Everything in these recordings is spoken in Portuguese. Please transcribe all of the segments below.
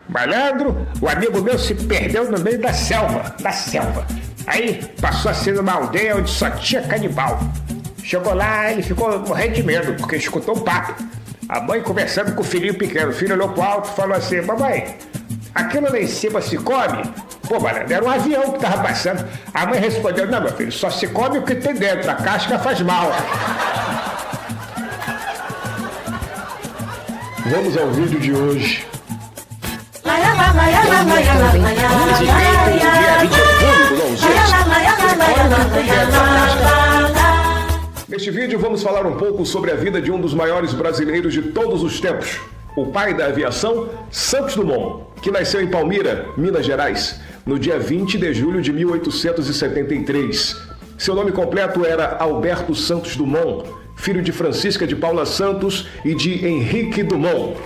Malandro, o amigo meu se perdeu no meio da selva. Aí passou a ser numa aldeia onde só tinha canibal. Chegou lá, ele ficou morrendo de medo, porque escutou um papo. A mãe conversando com o filhinho pequeno. O filho olhou pro alto e falou assim: mamãe, aquilo lá em cima se come? Pô, malandro, era um avião que tava passando. A mãe respondeu: não, meu filho, só se come o que tem dentro, a casca faz mal. Vamos ao vídeo de hoje. Neste vídeo vamos falar um pouco sobre a vida de um dos maiores brasileiros de todos os tempos, o pai da aviação, Santos Dumont, que nasceu em Palmira, Minas Gerais, no dia 20 de julho de 1873. Seu nome completo era Alberto Santos Dumont, filho de Francisca de Paula Santos e de Henrique Dumont.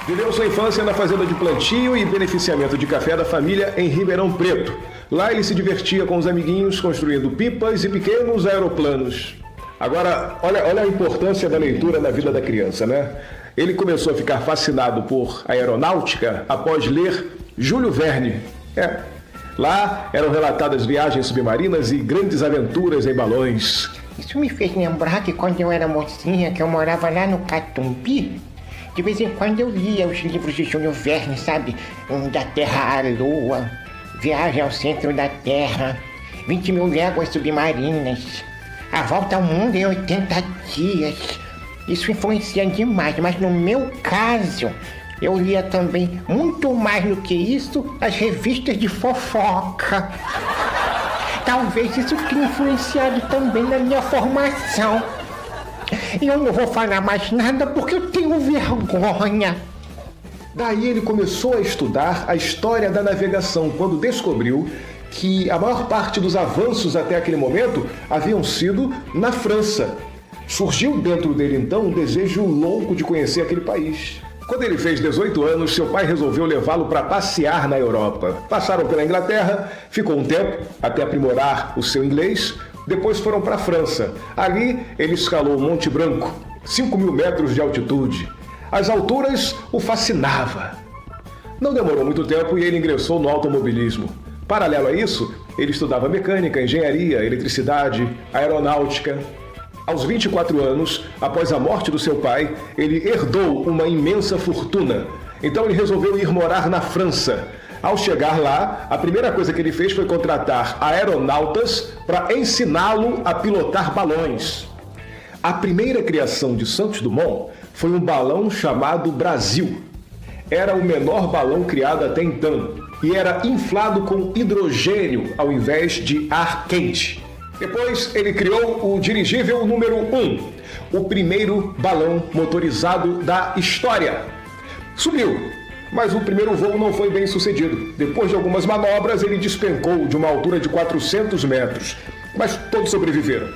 Viveu sua infância na fazenda de plantio e beneficiamento de café da família em Ribeirão Preto. Lá ele se divertia com os amiguinhos construindo pipas e pequenos aeroplanos. Agora, olha a importância da leitura na vida da criança, né? Ele começou a ficar fascinado por aeronáutica após ler Júlio Verne. Lá eram relatadas viagens submarinas e grandes aventuras em balões. Isso me fez lembrar que quando eu era mocinha, que eu morava lá no Catumbi, de vez em quando eu lia os livros de Júlio Verne, sabe? Da Terra à Lua, Viagem ao Centro da Terra, 20 mil léguas submarinas, A Volta ao Mundo em 80 dias. Isso influencia demais, mas no meu caso, eu lia também, muito mais do que isso, as revistas de fofoca. Talvez isso tenha influenciado também na minha formação. E eu não vou falar mais nada porque eu tenho vergonha. Daí ele começou a estudar a história da navegação, quando descobriu que a maior parte dos avanços até aquele momento haviam sido na França. Surgiu dentro dele então um desejo louco de conhecer aquele país. Quando ele fez 18 anos, seu pai resolveu levá-lo para passear na Europa. Passaram pela Inglaterra, ficou um tempo até aprimorar o seu inglês. Depois foram para a França. Ali ele escalou o Monte Branco, 5.000 metros de altitude. As alturas o fascinava. Não demorou muito tempo e ele ingressou no automobilismo. Paralelo a isso, ele estudava mecânica, engenharia, eletricidade, aeronáutica. Aos 24 anos, após a morte do seu pai, ele herdou uma imensa fortuna. Então ele resolveu ir morar na França. Ao chegar lá, a primeira coisa que ele fez foi contratar aeronautas para ensiná-lo a pilotar balões. A primeira criação de Santos Dumont foi um balão chamado Brasil. Era o menor balão criado até então e era inflado com hidrogênio ao invés de ar quente. Depois ele criou o dirigível número 1, o primeiro balão motorizado da história. Subiu, mas o primeiro voo não foi bem sucedido. Depois de algumas manobras, ele despencou de uma altura de 400 metros, mas todos sobreviveram.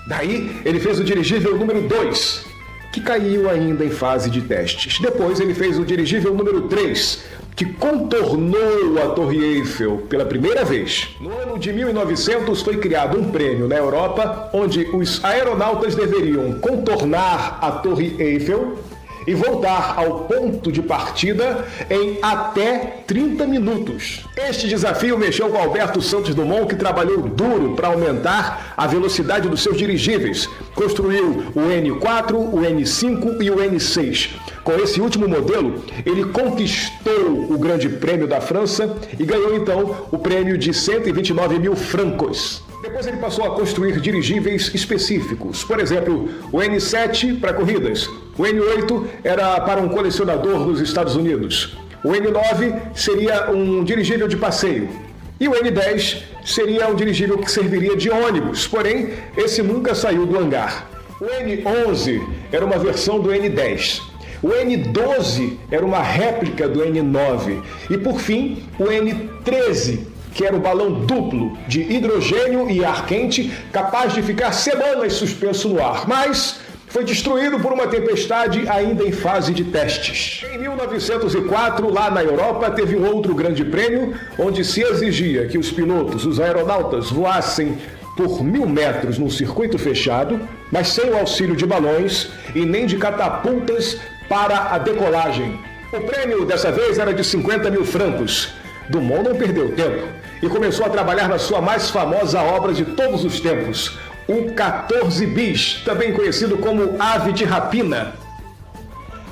Daí ele fez o dirigível número 2, que caiu ainda em fase de testes. Depois ele fez o dirigível número 3, que contornou a Torre Eiffel pela primeira vez. No ano de 1900 foi criado um prêmio na Europa, onde os aeronautas deveriam contornar a Torre Eiffel e voltar ao ponto de partida em até 30 minutos. Este desafio mexeu com Alberto Santos Dumont, que trabalhou duro para aumentar a velocidade dos seus dirigíveis. Construiu o N4, o N5 e o N6. Com esse último modelo, ele conquistou o Grande Prêmio da França e ganhou então o prêmio de 129 mil francos. Depois ele passou a construir dirigíveis específicos. Por exemplo, o N7 para corridas. O N8 era para um colecionador nos Estados Unidos. O N9 seria um dirigível de passeio. E o N10 seria um dirigível que serviria de ônibus, porém, esse nunca saiu do hangar. O N11 era uma versão do N10. O N12 era uma réplica do N9. E, por fim, o N13, que era um balão duplo de hidrogênio e ar quente, capaz de ficar semanas suspenso no ar, mas foi destruído por uma tempestade ainda em fase de testes. Em 1904, lá na Europa, teve um outro grande prêmio, onde se exigia que os pilotos, os aeronautas, voassem por 1.000 metros num circuito fechado, mas sem o auxílio de balões e nem de catapultas para a decolagem. O prêmio dessa vez era de 50 mil francos. Dumont não perdeu tempo e começou a trabalhar na sua mais famosa obra de todos os tempos, o 14 bis, também conhecido como ave de rapina.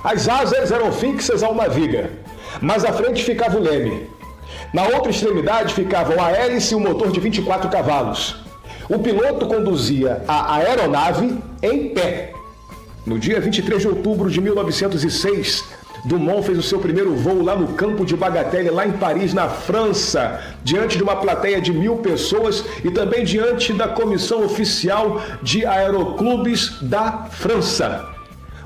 As asas eram fixas a uma viga, mas à frente ficava o leme. Na outra extremidade ficavam a hélice e o motor de 24 cavalos. O piloto conduzia a aeronave em pé. No dia 23 de outubro de 1906, Dumont fez o seu primeiro voo lá no campo de Bagatelle, lá em Paris, na França, diante de uma plateia de 1000 pessoas e também diante da Comissão Oficial de Aeroclubes da França.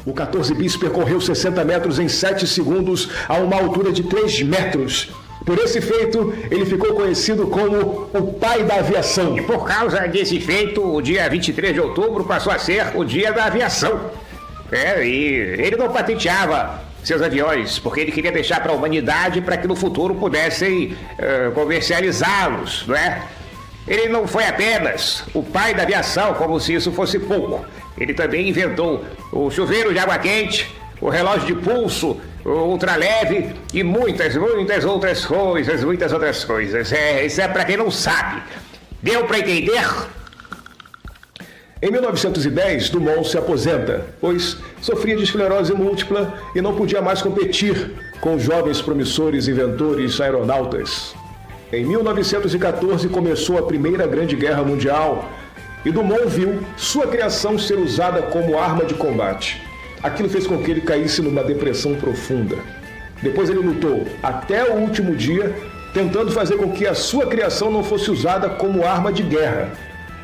O 14 bis percorreu 60 metros em 7 segundos a uma altura de 3 metros. Por esse feito, ele ficou conhecido como o pai da aviação. E por causa desse feito, o dia 23 de outubro passou a ser o dia da aviação. E ele não patenteava seus aviões, porque ele queria deixar para a humanidade para que no futuro pudessem comercializá-los, não é? Ele não foi apenas o pai da aviação, como se isso fosse pouco. Ele também inventou o chuveiro de água quente, o relógio de pulso, o ultraleve e muitas outras coisas. Isso é para quem não sabe. Deu para entender? Em 1910, Dumont se aposenta, pois sofria de esclerose múltipla e não podia mais competir com jovens promissores inventores aeronautas. Em 1914 começou a Primeira Grande Guerra Mundial e Dumont viu sua criação ser usada como arma de combate. Aquilo fez com que ele caísse numa depressão profunda. Depois ele lutou até o último dia, tentando fazer com que a sua criação não fosse usada como arma de guerra.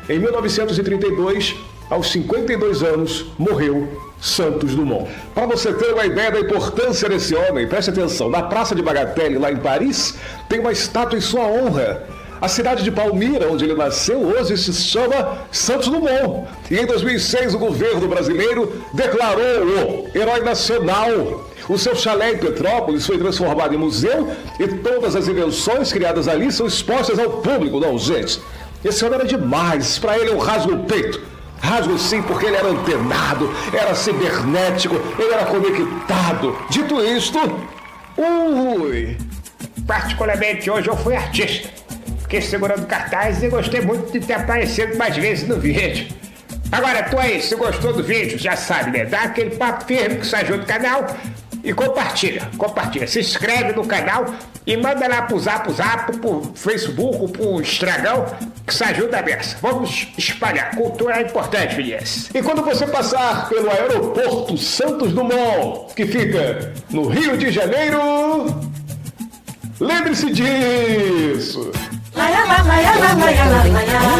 Em 1932, aos 52 anos, morreu Santos Dumont. Para você ter uma ideia da importância desse homem, preste atenção, na Praça de Bagatelle, lá em Paris, tem uma estátua em sua honra. A cidade de Palmira, onde ele nasceu, hoje se chama Santos Dumont. E em 2006, o governo brasileiro declarou-o herói nacional. O seu chalé em Petrópolis foi transformado em museu e todas as invenções criadas ali são expostas ao público. Não, gente, esse homem era demais. Para ele eu rasgo o peito. Rasgo sim, porque ele era antenado, era cibernético, ele era conectado. Dito isto, particularmente hoje eu fui artista. Fiquei segurando cartaz e gostei muito de ter aparecido mais vezes no vídeo. Agora, tu aí, se gostou do vídeo, já sabe, né? Dá aquele papo firme que se ajuda no canal e compartilha. Se inscreve no canal e manda lá pro Zap, pro Facebook, pro Instagram, que se ajuda a beça. Vamos espalhar. Cultura é importante, filhas. E quando você passar pelo aeroporto Santos Dumont, que fica no Rio de Janeiro, lembre-se disso.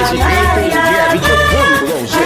Esse feito no dia 20 de outubro, não, gente.